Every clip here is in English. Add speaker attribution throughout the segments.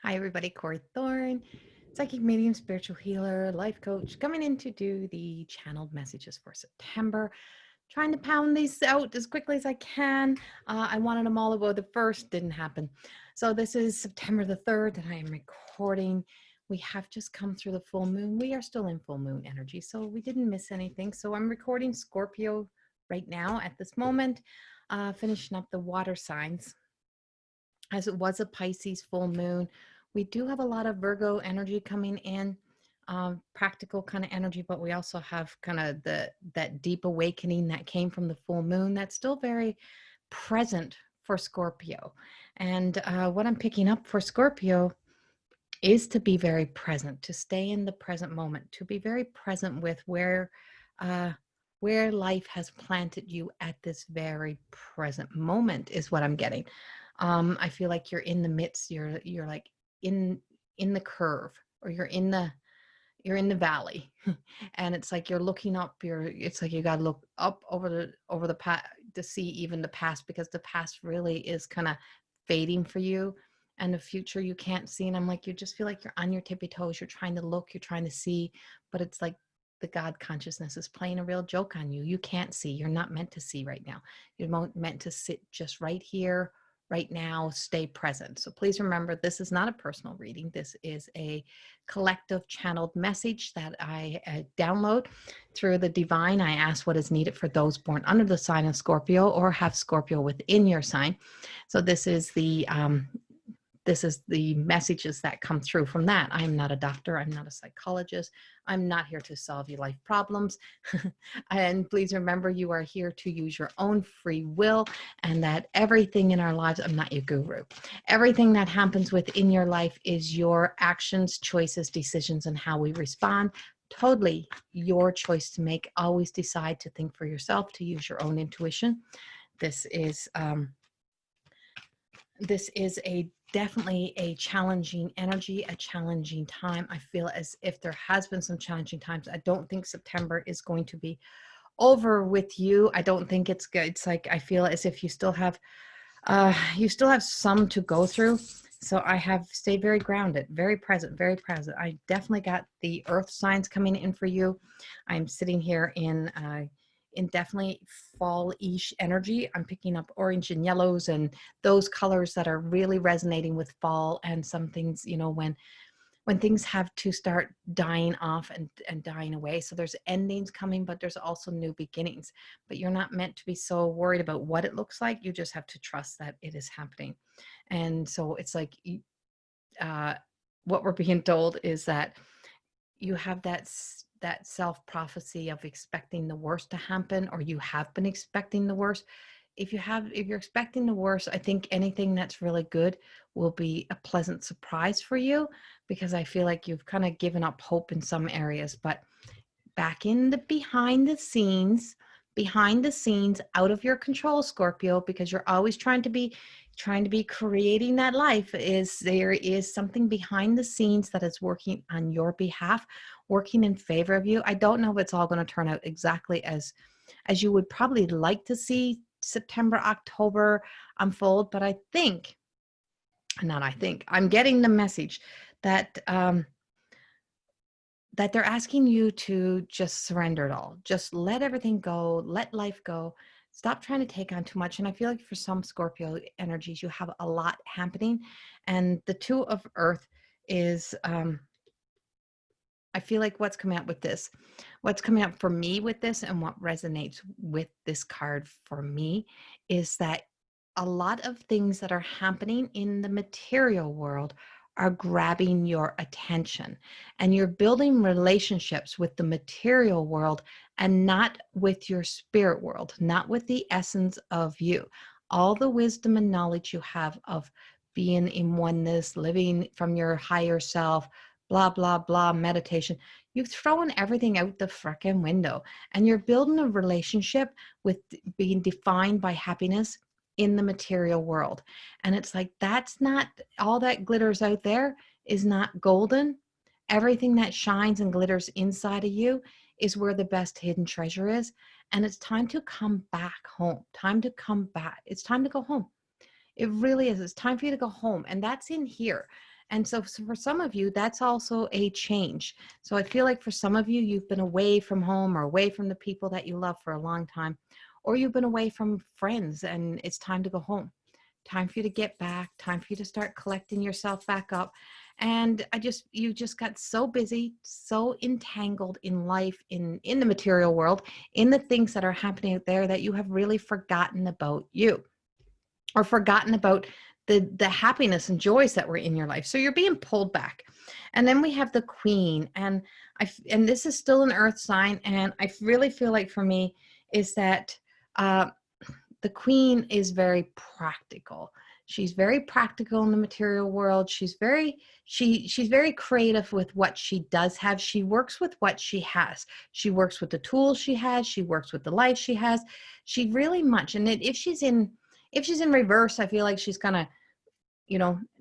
Speaker 1: Hi, everybody. Corrie Thorne, psychic medium, spiritual healer, life coach, coming in to do the channeled messages for September. Trying to pound these out as quickly as I can. I wanted them all about the 1st, didn't happen. So this is September the 3rd that I am recording. We have just come through the full moon. We are still in full moon energy, so we didn't miss anything. So I'm recording Scorpio right now at this moment, finishing up the water signs. As it was a Pisces full moon, we do have a lot of Virgo energy coming in, practical kind of energy, but we also have kind of that deep awakening that came from the full moon that's still very present for Scorpio. And what I'm picking up for Scorpio is to be very present, to stay in the present moment, to be very present with uh, where life has planted you at this very present moment is what I'm getting. I feel like you're in the midst, you're like in the curve, or you're in the valley. And it's like you're looking up, it's like you got to look up over the past to see even the past, because the past really is kind of fading for you, and the future you can't see. And I'm like, you just feel like you're on your tippy toes, you're trying to look, you're trying to see, but it's like the God consciousness is playing a real joke on you. You can't see, you're not meant to see right now. You're meant to sit just right here, right now, stay present. So please remember, this is not a personal reading. This is a collective channeled message that I download through the divine. I ask what is needed for those born under the sign of Scorpio or have Scorpio within your sign. So this is the messages that come through from that. I'm not a doctor. I'm not a psychologist. I'm not here to solve your life problems. And please remember, you are here to use your own free will, and that everything in our lives, I'm not your guru. Everything that happens within your life is your actions, choices, decisions, and how we respond. Totally your choice to make. Always decide to think for yourself, to use your own intuition. This is a definitely a challenging energy, a challenging time. I feel as if there has been some challenging times. I don't think September is going to be over with you. I don't think it's good. It's like I feel as if you still have some to go through. So I have stayed very grounded, very present, very present. I definitely got the earth signs coming in for you. I'm sitting here in definitely fall-ish energy. I'm picking up orange and yellows and those colors that are really resonating with fall, and some things, when things have to start dying off and dying away. So there's endings coming, but there's also new beginnings. But you're not meant to be so worried about what it looks like. You just have to trust that it is happening. And so it's like uh, what we're being told is that you have that self-prophecy of expecting the worst to happen, or you have been expecting the worst. If you're expecting the worst, I think anything that's really good will be a pleasant surprise for you, because I feel like you've kind of given up hope in some areas. But back in the behind the scenes, out of your control, Scorpio, because you're always trying to be creating that life, is there is something behind the scenes that is working on your behalf, working in favor of you. I don't know if it's all going to turn out exactly as you would probably like to see September, October unfold, but I'm getting the message that that they're asking you to just surrender it all. Just let everything go, let life go. Stop trying to take on too much. And I feel like for some Scorpio energies, you have a lot happening. And the Two of Earth is, I feel like what's coming up for me with this, and what resonates with this card for me, is that a lot of things that are happening in the material world are grabbing your attention, and you're building relationships with the material world and not with your spirit world, not with the essence of you. All the wisdom and knowledge you have of being in oneness, living from your higher self, blah, blah, blah, meditation. You've thrown everything out the frickin' window, and you're building a relationship with being defined by happiness in the material world. And it's like, that's not all that glitters out there is not golden. Everything that shines and glitters inside of you is where the best hidden treasure is. And it's time to come back home. Time to come back. It's time to go home. It really is. It's time for you to go home. And that's in here. And so for some of you, that's also a change. So I feel like for some of you, you've been away from home or away from the people that you love for a long time, or you've been away from friends and it's time to go home. Time for you to get back, time for you to start collecting yourself back up. And you just got so busy, so entangled in life, in the material world, in the things that are happening out there, that you have really forgotten about you, or forgotten about the happiness and joys that were in your life. So you're being pulled back. And then we have the Queen, and this is still an earth sign, and I really feel like for me is that the Queen is very practical. She's very practical in the material world. She's very creative with what she does have. She works with what she has. She works with the tools she has. She works with the life she has. She really much. And if she's in reverse, I feel like she's kind of,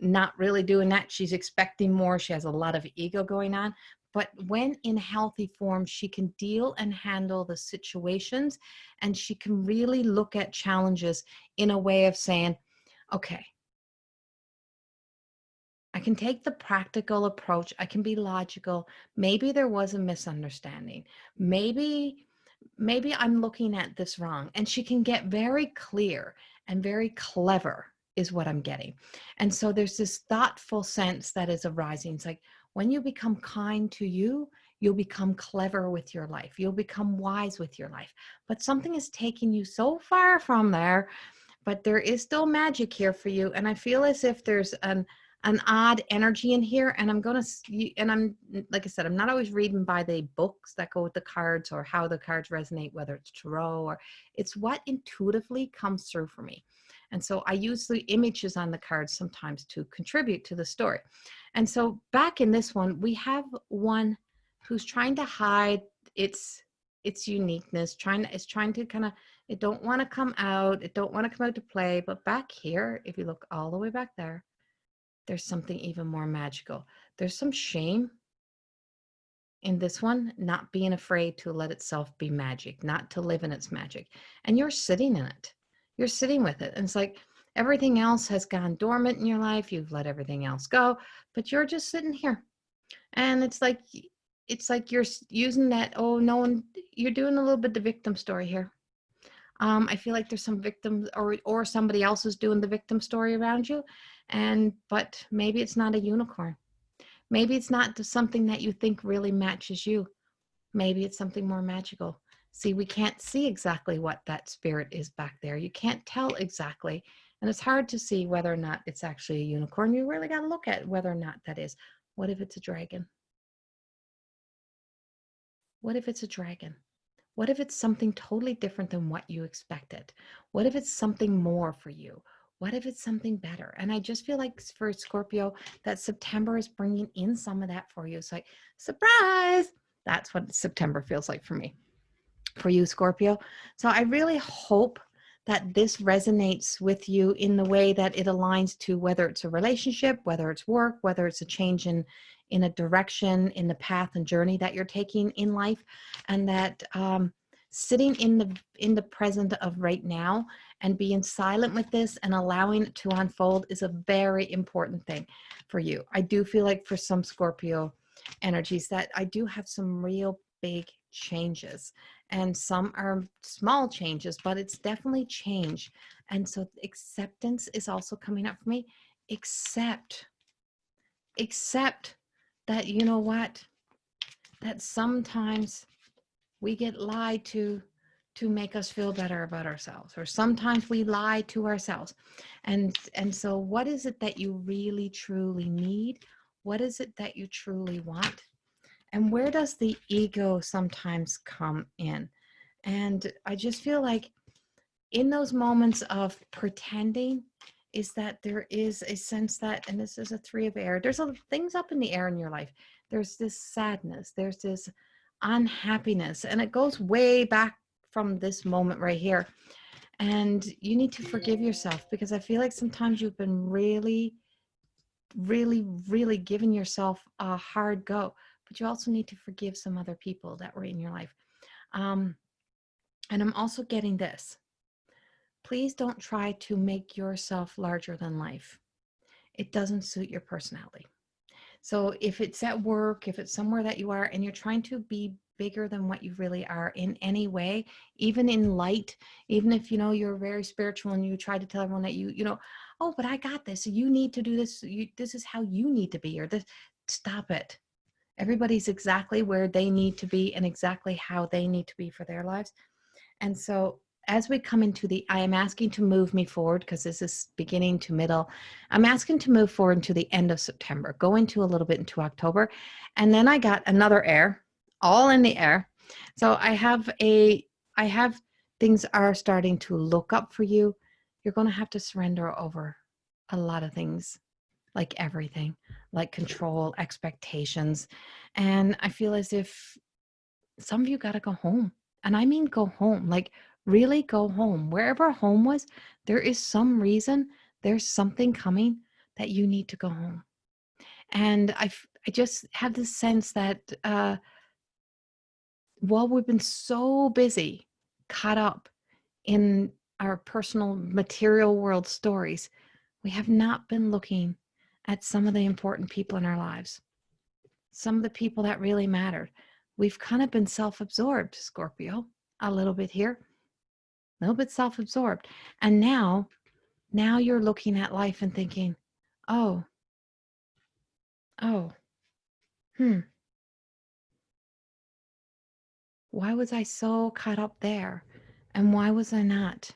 Speaker 1: not really doing that. She's expecting more. She has a lot of ego going on. But when in healthy form, she can deal and handle the situations, and she can really look at challenges in a way of saying, okay, I can take the practical approach. I can be logical. Maybe there was a misunderstanding. Maybe I'm looking at this wrong. And she can get very clear and very clever is what I'm getting. And so there's this thoughtful sense that is arising. It's like when you become kind to you, you'll become clever with your life. You'll become wise with your life. But something is taking you so far from there, but there is still magic here for you. And I feel as if there's an odd energy in here, and I'm like I said, I'm not always reading by the books that go with the cards or how the cards resonate, whether it's tarot or it's what intuitively comes through for me. And so I use the images on the cards sometimes to contribute to the story. And so back in this one, we have one who's trying to hide its uniqueness, trying to kind of, it don't want to come out, to play. But back here, if you look all the way back there, there's something even more magical. There's some shame in this one, not being afraid to let itself be magic, not to live in its magic. And you're sitting in it. You're sitting with it. And it's like everything else has gone dormant in your life. You've let everything else go, but you're just sitting here. And it's like you're using that, oh, no one, you're doing a little bit the victim story here. I feel like there's some victims or somebody else is doing the victim story around you. But maybe it's not a unicorn. Maybe it's not something that you think really matches you. Maybe it's something more magical. See, we can't see exactly what that spirit is back there. You can't tell exactly. And it's hard to see whether or not it's actually a unicorn. You really got to look at whether or not that is. What if it's a dragon? What if it's a dragon? What if it's something totally different than what you expected? What if it's something more for you? What if it's something better? And I just feel like for Scorpio, that September is bringing in some of that for you. It's like, surprise! That's what September feels like for me, for you, Scorpio. So I really hope that this resonates with you in the way that it aligns to whether it's a relationship, whether it's work, whether it's a change in a direction, in the path and journey that you're taking in life, and that sitting in the present of right now and being silent with this and allowing it to unfold is a very important thing for you. I do feel like for some Scorpio energies that I do have some real big changes, and some are small changes, but it's definitely change. And so acceptance is also coming up for me. Accept that, you know what, that sometimes we get lied to make us feel better about ourselves, or sometimes we lie to ourselves. And so what is it that you really truly need? What is it that you truly want? And where does the ego sometimes come in? And I just feel like in those moments of pretending is that there is a sense that, and this is a 3 of air, there's things up in the air in your life. There's this sadness, there's this unhappiness, and it goes way back from this moment right here. And you need to forgive yourself, because I feel like sometimes you've been really, really, really giving yourself a hard go, but you also need to forgive some other people that were in your life. And I'm also getting this. Please don't try to make yourself larger than life. It doesn't suit your personality. So if it's at work, if it's somewhere that you are and you're trying to be bigger than what you really are in any way, even in light, even if you know you're very spiritual and you try to tell everyone that you know, oh, but I got this. You need to do this. This is how you need to be, or this. Stop it. Everybody's exactly where they need to be and exactly how they need to be for their lives. And so as we come into I am asking to move me forward because this is beginning to middle. I'm asking to move forward into the end of September, go into a little bit into October. And then I got another air, all in the air. So I have things are starting to look up for you. You're going to have to surrender over a lot of things, like everything, like control, expectations. And I feel as if some of you got to go home. And I mean, go home, like really go home. Wherever home was, there is some reason, there's something coming that you need to go home. And I just have this sense that while we've been so busy, caught up in our personal material world stories, we have not been looking at some of the important people in our lives, some of the people that really mattered. We've kind of been self-absorbed, Scorpio, a little bit here, a little bit self-absorbed. And now you're looking at life and thinking, oh, oh, why was I so caught up there? And why was I not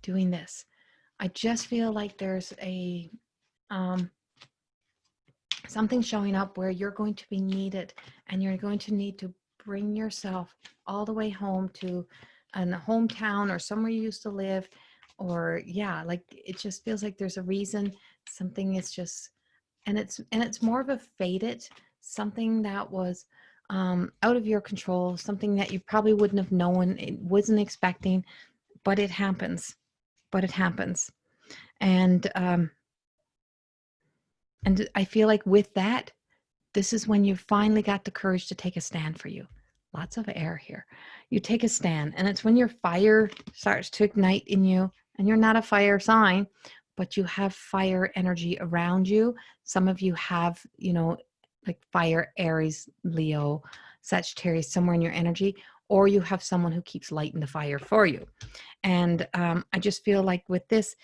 Speaker 1: doing this? I just feel like there's a something showing up where you're going to be needed and you're going to need to bring yourself all the way home to a hometown or somewhere you used to live, or yeah, like it just feels like there's a reason. Something is just, and it's more of a fated, something that was out of your control, something that you probably wouldn't have known, it wasn't expecting, but it happens. And I feel like with that, this is when you finally got the courage to take a stand for you. Lots of air here. You take a stand, and it's when your fire starts to ignite in you, and you're not a fire sign, but you have fire energy around you. Some of you have, you know, like fire, Aries, Leo, Sagittarius, somewhere in your energy, or you have someone who keeps lighting the fire for you. And I just feel like with this,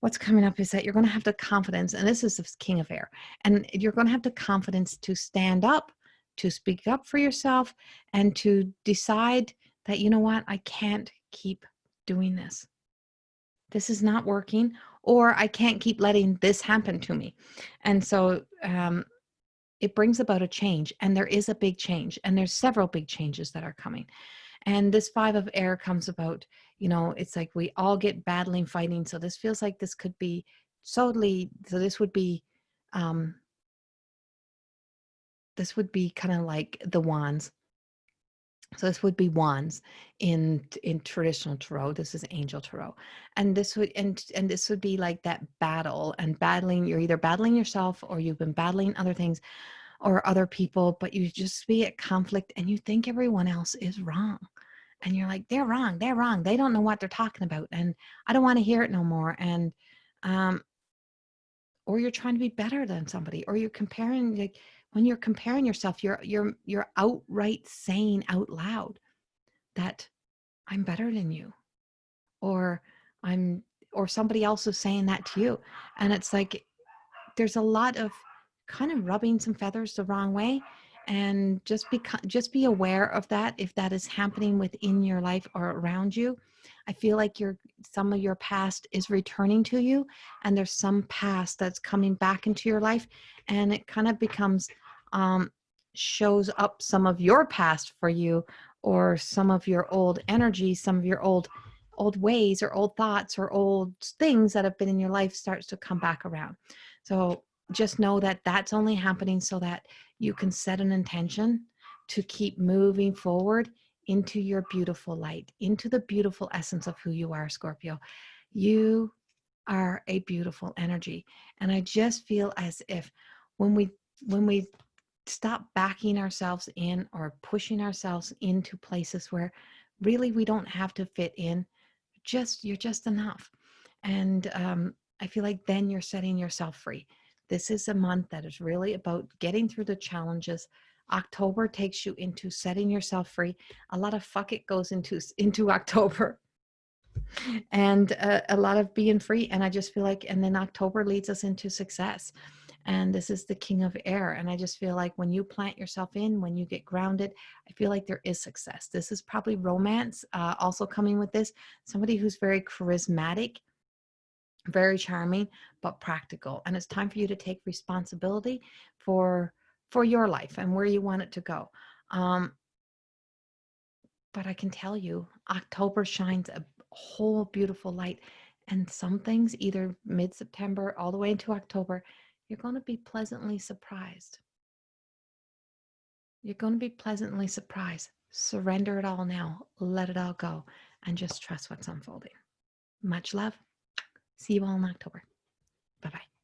Speaker 1: what's coming up is that you're going to have the confidence, and this is the King of Air, and you're going to have the confidence to stand up, to speak up for yourself, and to decide that, you know what, I can't keep doing this. This is not working, or I can't keep letting this happen to me. And so it brings about a change, and there is a big change, and there's several big changes that are coming. And this 5 of air comes about, you know, it's like we all get battling, fighting. So this feels like this could be totally, so this would be kind of like the wands. So this would be wands in traditional tarot. This is angel tarot. And this would and this would be like that battle and battling. You're either battling yourself or you've been battling other things or other people, but you just be at conflict and you think everyone else is wrong. And you're like, they're wrong. They don't know what they're talking about. And I don't want to hear it no more. And, or you're trying to be better than somebody, or you're comparing, like when you're comparing yourself, you're outright saying out loud that I'm better than you, or or somebody else is saying that to you. And it's like, there's a lot of kind of rubbing some feathers the wrong way, and just be aware of that if that is happening within your life or around you. I feel like some of your past is returning to you, and there's some past that's coming back into your life, and it kind of becomes shows up some of your past for you, or some of your old energy, some of your old ways or old thoughts or old things that have been in your life starts to come back around. So just know that that's only happening so that you can set an intention to keep moving forward into your beautiful light, into the beautiful essence of who you are, Scorpio. You are a beautiful energy. And I just feel as if when we stop backing ourselves in or pushing ourselves into places where really we don't have to fit in, you're just enough. And I feel like then you're setting yourself free. This is a month that is really about getting through the challenges. October takes you into setting yourself free. A lot of fuck it goes into October, and a lot of being free. And I just feel like, and then October leads us into success. And this is the king of air. And I just feel like when you plant yourself in, when you get grounded, I feel like there is success. This is probably romance also coming with this. Somebody who's very charismatic, very charming, but practical. And it's time for you to take responsibility for your life and where you want it to go. But I can tell you, October shines a whole beautiful light. And some things, either mid-September all the way into October, you're going to be pleasantly surprised. You're going to be pleasantly surprised. Surrender it all now. Let it all go. And just trust what's unfolding. Much love. See you all in October. Bye-bye.